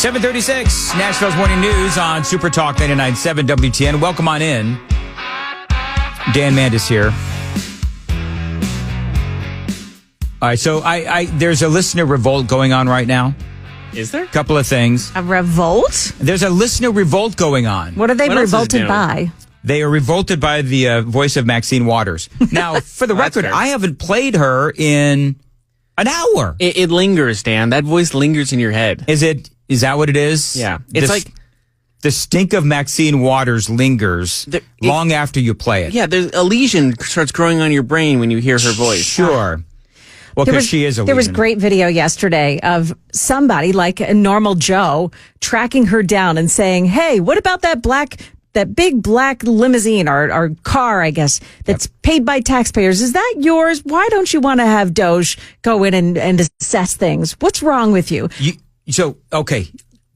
7:36, Nashville's Morning News on Super Talk 99.7 WTN. Welcome on in. Dan Mandis here. All right, so there's a listener revolt going on right now. Is there? Couple of things. A revolt? There's a listener revolt going on. What are they revolted by? They are revolted by the voice of Maxine Waters. Now, for the record, I haven't played her in an hour. It lingers, Dan. That voice lingers in your head. Is that what it is? Yeah. It's like the stink of Maxine Waters lingers long after you play it. Yeah, a lesion starts growing on your brain when you hear her voice. Sure. Well, because she is a lesion. There was great video yesterday of somebody, like a normal Joe, tracking her down and saying, hey, what about that big black limousine or car, I guess, that's paid by taxpayers? Is that yours? Why don't you want to have DOGE go in and assess things? What's wrong with you? Okay.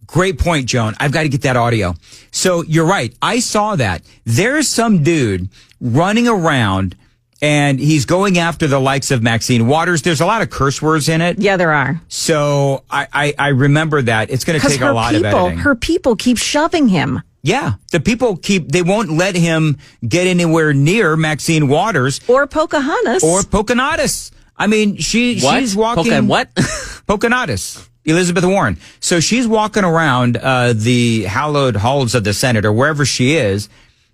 Great point, Joan. I've got to get that audio. So you're right. I saw that. There's some dude running around and he's going after the likes of Maxine Waters. There's a lot of curse words in it. Yeah, there are. So I remember that. It's going to take a lot of editing. Her people keep shoving him. Yeah. The people they won't let him get anywhere near Maxine Waters. Or Pocahontas. I mean, she's walking. What? Pocahontas. Elizabeth Warren. So she's walking around the hallowed halls of the Senate or wherever she is.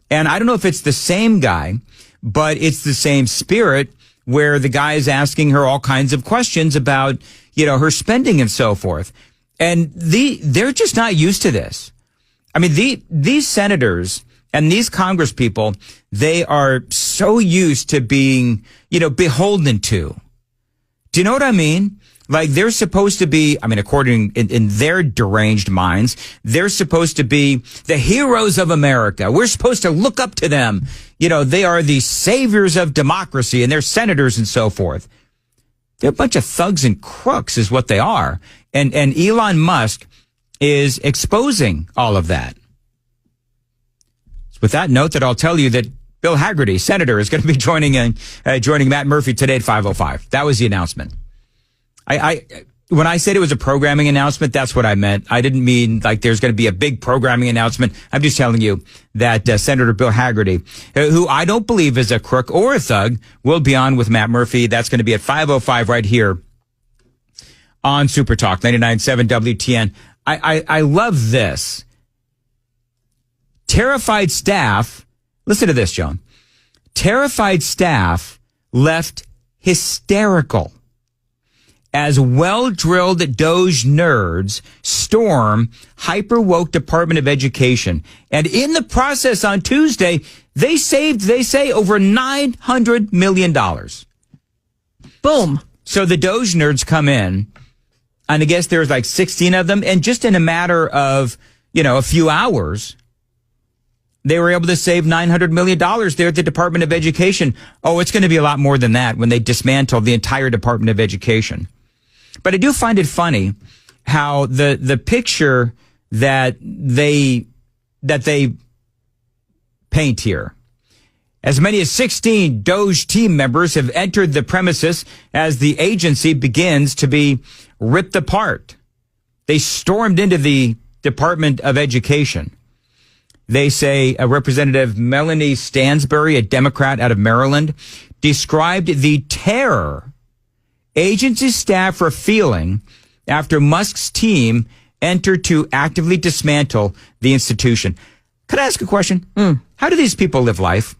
And I don't know if it's the same guy, but it's the same spirit where the guy is asking her all kinds of questions about, her spending and so forth. And they're just not used to this. I mean, these senators and these Congress people, they are so used to being, beholden to. Do you know what I mean? Like they're supposed to be, according in their deranged minds, they're supposed to be the heroes of America. We're supposed to look up to them. They are the saviors of democracy and they're senators and so forth. They're a bunch of thugs and crooks is what they are. And Elon Musk is exposing all of that. It's with that note that I'll tell you that Bill Hagerty, senator, is going to be joining Matt Murphy today at 5:05. That was the announcement. When I said it was a programming announcement, that's what I meant. I didn't mean like there's going to be a big programming announcement. I'm just telling you that Senator Bill Hagerty, who I don't believe is a crook or a thug, will be on with Matt Murphy. That's going to be at 5:05 right here on Super Talk 99.7 WTN. I love this. Terrified staff, listen to this, Joan. Terrified staff left hysterical as well-drilled DOGE nerds storm hyper-woke Department of Education. And in the process on Tuesday, they saved, they say, over $900 million. Boom. So the DOGE nerds come in, and I guess there's like 16 of them, and just in a matter of, a few hours, they were able to save $900 million there at the Department of Education. Oh, it's going to be a lot more than that when they dismantle the entire Department of Education. But I do find it funny how the picture that they paint here. As many as 16 DOGE team members have entered the premises as the agency begins to be ripped apart. They stormed into the Department of Education. They say Representative Melanie Stansbury, a Democrat out of Maryland, described the terror agency staff are feeling after Musk's team entered to actively dismantle the institution. Could I ask a question? How do these people live life?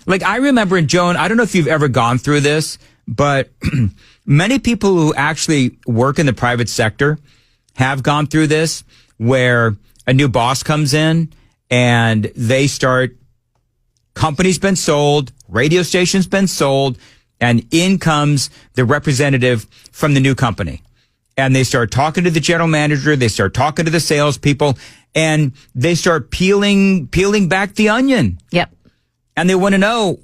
Like I remember, Joan, I don't know if you've ever gone through this, but many people who actually work in the private sector have gone through this where a new boss comes in and they start, company's been sold, radio station's been sold, and in comes the representative from the new company. And they start talking to the general manager, they start talking to the salespeople, and they start peeling back the onion. Yep. And they want to know,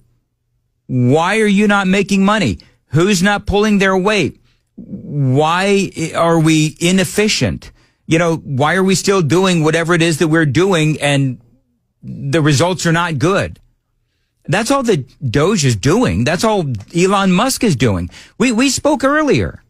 why are you not making money? Who's not pulling their weight? Why are we inefficient? Why are we still doing whatever it is that we're doing and the results are not good? That's all that DOGE is doing. That's all Elon Musk is doing. We spoke earlier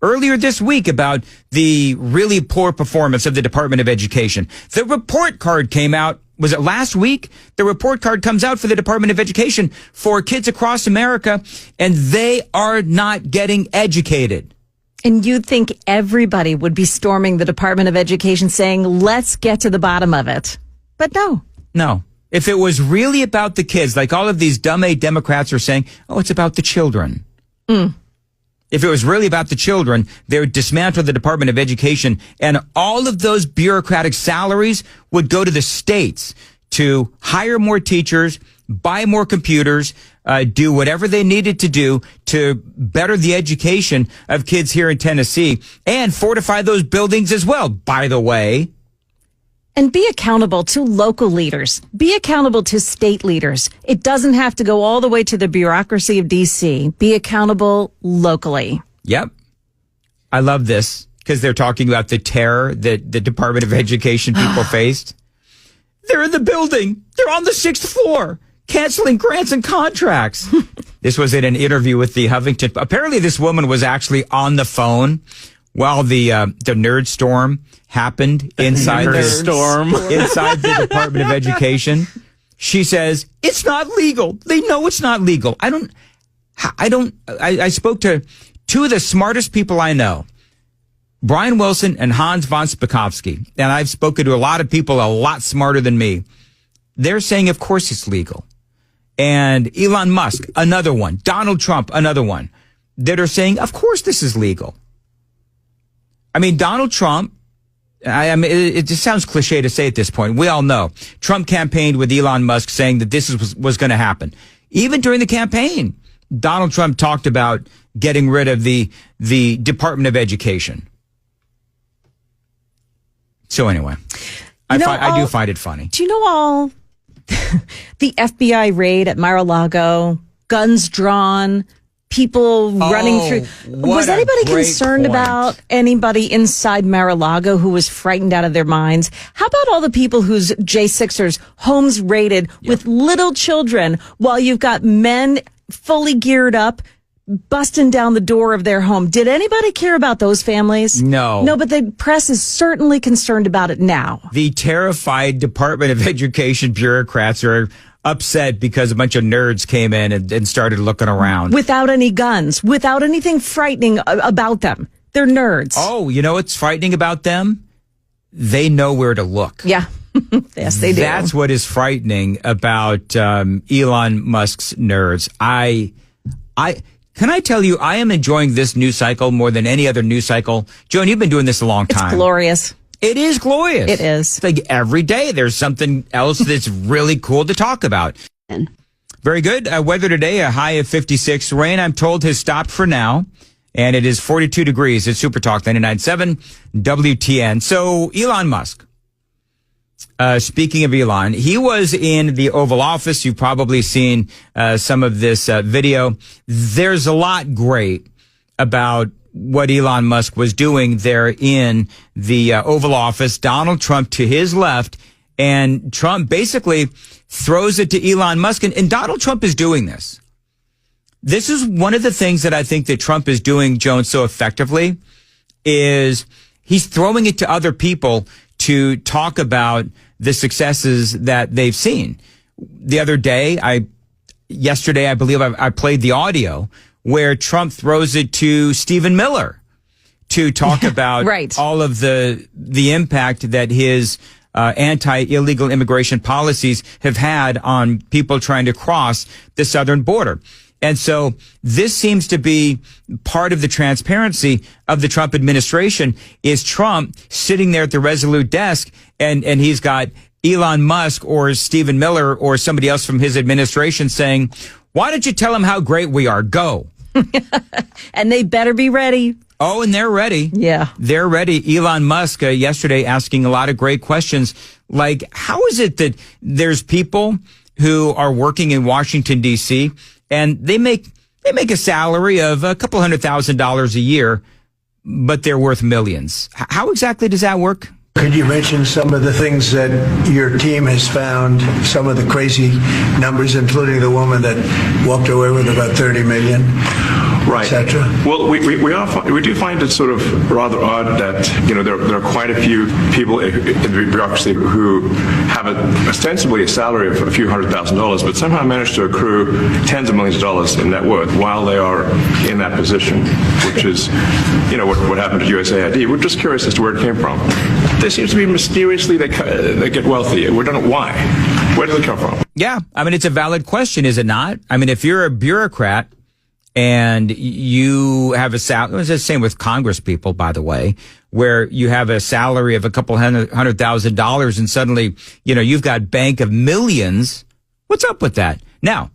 earlier this week about the really poor performance of the Department of Education. The report card came out. Was it last week? The report card comes out for the Department of Education for kids across America, and they are not getting educated. And you'd think everybody would be storming the Department of Education saying, let's get to the bottom of it. But no. No. If it was really about the kids, like all of these dumb Democrats are saying, oh, it's about the children. If it was really about the children, they would dismantle the Department of Education, and all of those bureaucratic salaries would go to the states to hire more teachers, buy more computers, do whatever they needed to do to better the education of kids here in Tennessee, and fortify those buildings as well, by the way. And be accountable to local leaders. Be accountable to state leaders. It doesn't have to go all the way to the bureaucracy of D.C. Be accountable locally. Yep. I love this because they're talking about the terror that the Department of Education people faced. They're in the building. They're on the 6th floor, canceling grants and contracts. This was in an interview with the Huffington. Apparently, this woman was actually on the phone while the nerd storm happened inside inside the Department of Education. She says it's not legal. They know it's not legal. I spoke to two of the smartest people I know, Brian Wilson and Hans von Spakovsky, and I've spoken to a lot of people a lot smarter than me. They're saying, of course, it's legal. And Elon Musk, another one. Donald Trump, another one. That are saying, of course, this is legal. I mean, Donald Trump, it just sounds cliche to say at this point. We all know Trump campaigned with Elon Musk saying that this was going to happen. Even during the campaign, Donald Trump talked about getting rid of the Department of Education. So anyway, I do find it funny. Do you know all the FBI raid at Mar-a-Lago, guns drawn, people running through? Was anybody concerned about anybody inside Mar-a-Lago who was frightened out of their minds? How about all the people whose J6ers homes raided with little children while you've got men fully geared up busting down the door of their home? Did anybody care about those families? No. No, but the press is certainly concerned about it now. The terrified Department of Education bureaucrats are upset because a bunch of nerds came in and started looking around. Without any guns, without anything frightening about them. They're nerds. Oh, you know what's frightening about them? They know where to look. Yeah. Yes, they do. That's what is frightening about Elon Musk's nerds. Can I tell you, I am enjoying this news cycle more than any other news cycle. Joan, you've been doing this a long time. It's glorious. It is glorious. It is. It's like every day there's something else that's really cool to talk about. Very good. Weather today, a high of 56. Rain, I'm told, has stopped for now. And it is 42 degrees at Super Talk 99.7 WTN. So Elon Musk. Speaking of Elon, he was in the Oval Office. You've probably seen some of this video. There's a lot great about what Elon Musk was doing there in the Oval Office. Donald Trump to his left, and Trump basically throws it to Elon Musk. And Donald Trump is doing this. This is one of the things that I think that Trump is doing, Joan, so effectively, is he's throwing it to other people to talk about the successes that they've seen. The other day, yesterday, I believe I played the audio where Trump throws it to Stephen Miller to talk about all of the impact that his anti-illegal immigration policies have had on people trying to cross the southern border. And so this seems to be part of the transparency of the Trump administration, is Trump sitting there at the Resolute desk and he's got Elon Musk or Stephen Miller or somebody else from his administration saying, why don't you tell him how great we are? Go. And they better be ready. Oh, and they're ready. Yeah. They're ready. Elon Musk yesterday asking a lot of great questions like, how is it that there's people who are working in Washington, D.C., and they make a salary of a couple $100,000 a year, but they're worth millions. How exactly does that work? Could you mention some of the things that your team has found, some of the crazy numbers, including the woman that walked away with about $30 million? et cetera? Well, we do find it sort of rather odd that, there are quite a few people in the bureaucracy who have ostensibly a salary of a few $100,000, but somehow manage to accrue tens of millions of dollars in net worth while they are in that position, which is, what happened to USAID. We're just curious as to where it came from. There seems to be mysteriously they get wealthy. We don't know why. Where do they come from? Yeah. I mean, it's a valid question, is it not? I mean, if you're a bureaucrat and you have a salary, it's the same with Congress people, by the way, where you have a salary of a couple $100,000 and suddenly, you've got bank of millions. What's up with that? Now,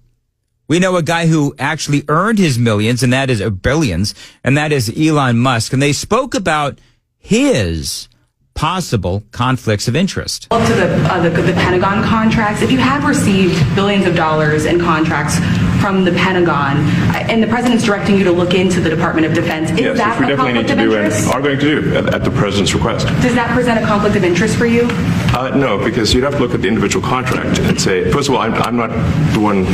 we know a guy who actually earned his millions, and that is billions, and that is Elon Musk. And they spoke about his possible conflicts of interest. To the Pentagon contracts, if you have received billions of dollars in contracts from the Pentagon, and the president's directing you to look into the Department of Defense, is that a conflict of interest? Are going to do at the president's request. Does that present a conflict of interest for you? No, because you'd have to look at the individual contract and say, first of all, I'm not the one,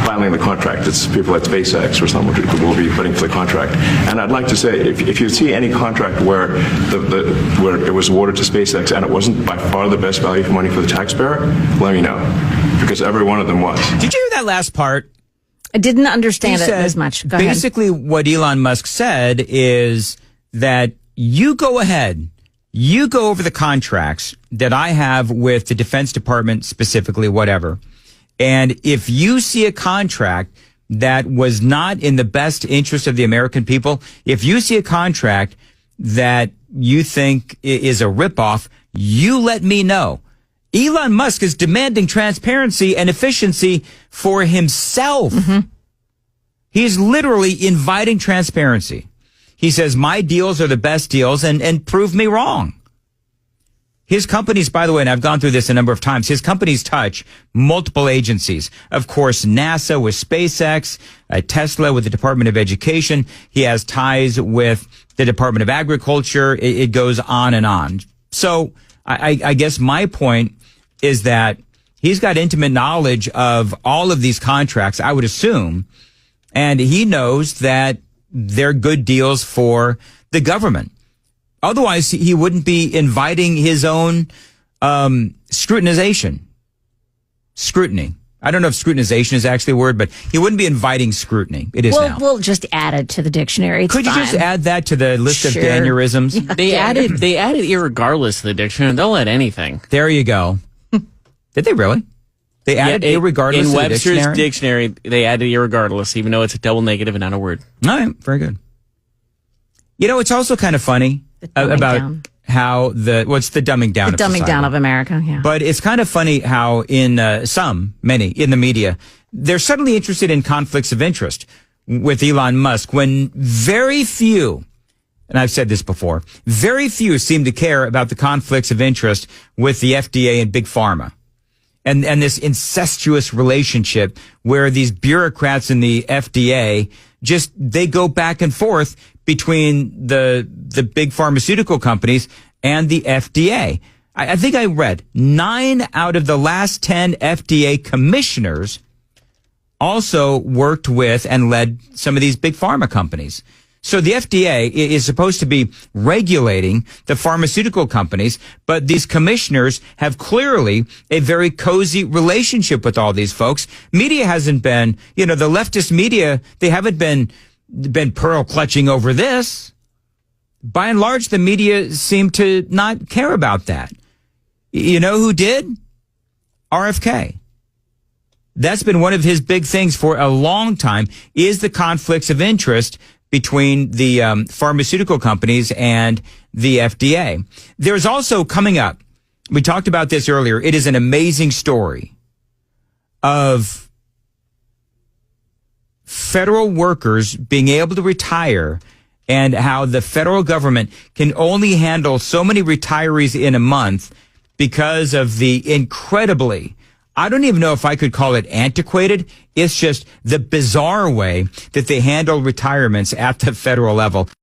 filing the contract. It's people at SpaceX or someone who will be putting for the contract. And I'd like to say, if you see any contract where where it was awarded to SpaceX and it wasn't by far the best value for money for the taxpayer, let me know, because every one of them was. Did you hear that last part? I didn't understand it as much. Go ahead. Basically, what Elon Musk said is that you go ahead, you go over the contracts that I have with the Defense Department, specifically, whatever. And if you see a contract that was not in the best interest of the American people, if you see a contract that you think is a ripoff, you let me know. Elon Musk is demanding transparency and efficiency for himself. Mm-hmm. He's literally inviting transparency. He says, my deals are the best deals and prove me wrong. His companies, by the way, and I've gone through this a number of times, his companies touch multiple agencies. Of course, NASA with SpaceX, Tesla with the Department of Education. He has ties with the Department of Agriculture. It goes on and on. So I guess my point is that he's got intimate knowledge of all of these contracts, I would assume, and he knows that they're good deals for the government. Otherwise, he wouldn't be inviting his own scrutinization. Scrutiny. I don't know if scrutinization is actually a word, but he wouldn't be inviting scrutiny. It is now. We'll just add it to the dictionary. It's Could you fine. just add that to the list of Danierisms? Yeah. They added irregardless to the dictionary. They'll add anything. There you go. Did they really? They added irregardless in to the Webster's dictionary. They added irregardless, even though it's a double negative and not a word. All right, very good. It's also kind of funny about how what's the dumbing down the of dumbing society. down of America, yeah. But it's kind of funny how many in the media, they're suddenly interested in conflicts of interest with Elon Musk when very few, and I've said this before, very few seem to care about the conflicts of interest with the FDA and Big Pharma. And this incestuous relationship where these bureaucrats in the FDA they go back and forth between the big pharmaceutical companies and the FDA. I think I read 9 out of the last 10 FDA commissioners also worked with and led some of these big pharma companies. So the FDA is supposed to be regulating the pharmaceutical companies, but these commissioners have clearly a very cozy relationship with all these folks. Media hasn't been, the leftist media, they haven't been pearl clutching over this. By and large, the media seem to not care about that. You know who did? RFK. That's been one of his big things for a long time, is the conflicts of interest between the pharmaceutical companies and the FDA. There's also coming up, we talked about this earlier, it is an amazing story of federal workers being able to retire and how the federal government can only handle so many retirees in a month because of the incredibly, I don't even know if I could call it antiquated. It's just the bizarre way that they handle retirements at the federal level.